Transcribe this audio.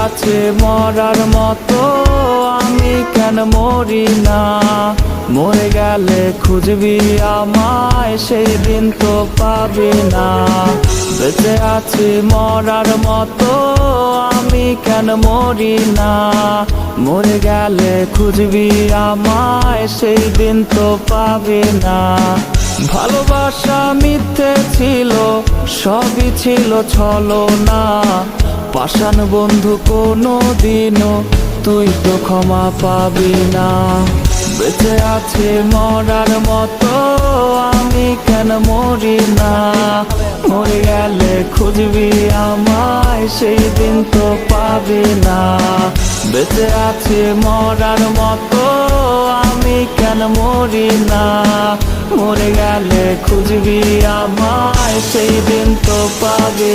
আছে মরার মতো, আমি কেন মরি না? মরে গেলে খুঁজবি আমায়, সেই দিন তো পাবি না। বেঁচে আছি মরার মতো, আমি কেন মরি না? মরে গেলে খুঁজবি আমায়, সেই দিন তো পাবি না। ভালোবাসা মিথ্যে ছিল, সবই ছিল ছলনা। পাষাণ বন্ধু কোনো দিনও তুই তো ক্ষমা পাবি না। বেঁচে আছি মরার মতো, আমি কেন মরি না? মরে গেলে খুঁজবি আমায়, সেই দিন তো পাবি না। বেঁচে আছি মরার মতো, আমি কেন মরি না? মরে গেলে খুঁজবি আমায়, সেই দিন তো পাবি।